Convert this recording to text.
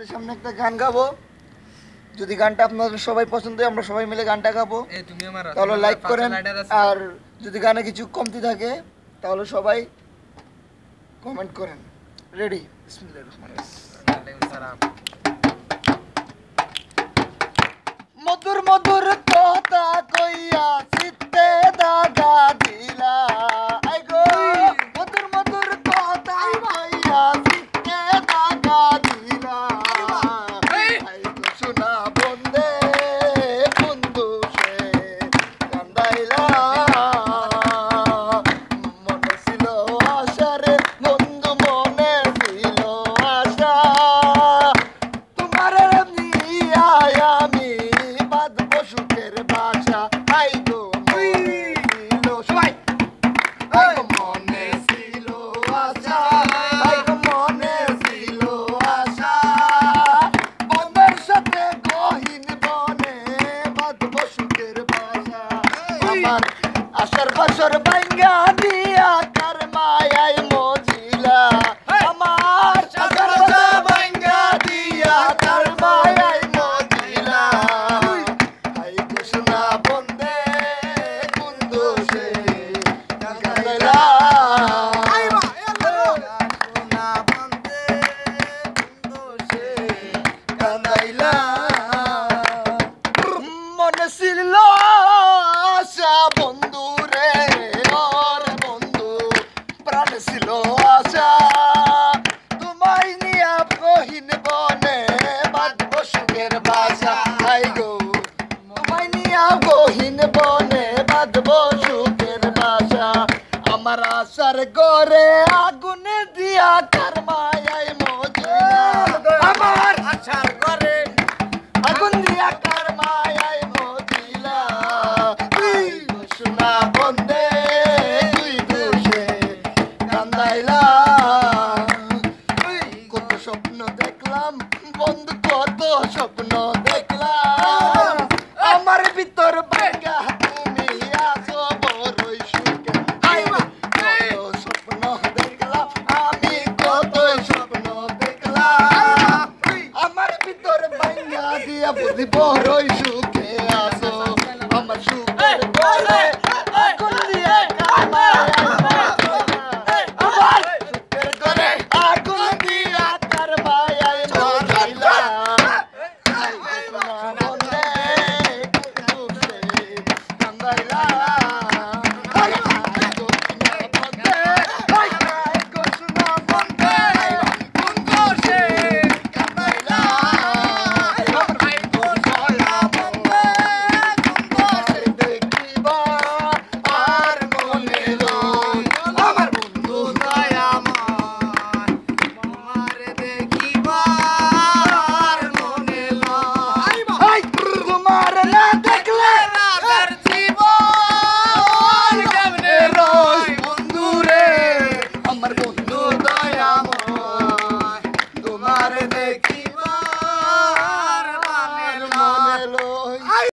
সামনে একটা গান গাবো, যদি গানটা আপনাদের সবাই পছন্দ হয় আমরা সবাই মিলে গানটা গাবো, তাহলে লাইক করেন। আর যদি গানে কিছু কমতি থাকে তাহলে সবাই কমেন্ট করেন। রেডি? বিসমিল্লাহির রহমানির রহিম। মধুর মধুর কথা কইয়া চিত্তে দাগা দিলা, আই গো মধুর মধুর কথা কইয়া চিত্তে দাগা দিলা, আই গো শোনা বন্দে বন্ধু সে কান্দাইলা, মনে ছিল আশা রে বন্ধু, মনে ছিল আশা, তোমার নিয়া আমি বাঁধবো সুখের বাসা, আই গো ছিল সবাই, আই গো মনে ছিল আশা, আই গো মনে ছিল আশা, বনের সাথে গহীন বনে বাঁধবো সুখের বাসা, আমার আশার বাসর ভাঙ্গা দিয়া কার মায়ায় মজিলা, আমার আশার বাসর ভাঙ্গা দিয়া কার মায়ায় মজিলা, আই গো সোনা বন্দে বন্ধু সে কান্দাইলা, সোনা বন্দে বন্ধু সে কান্দাইলা, মনে ছিল আশা বন্ধু রে, ওর বন্ধু প্রাণ ছিল আশা, তোমায় নিয়া গহীন বনে বাঁধবো সুখের বাসা, আই গো তোমায় নিয়া গহীন বনে বাঁধবো সুখের বাসা, আমার আশার গরে আগুন দিয়া কার মায়ায় মজিলা, আমার আশার গরে আগুন দিয়া কার মায়ায় মজিলা, তুই সোনা বন্দে তুই দোষে কান্দাইলা, কত স্বপ্ন দেখলাম বন্ধু, কত স্বপ্ন দেখলাম, আমার ভিতর ভাঙ্গা তুমি আছো বড়ই সুখে, কত স্বপ্ন দেখলাম আমি, কত স্বপ্ন দেখলাম, আমার ভিতর ভাঙ্গা দিয়া বুঝি বড়ই সুখ।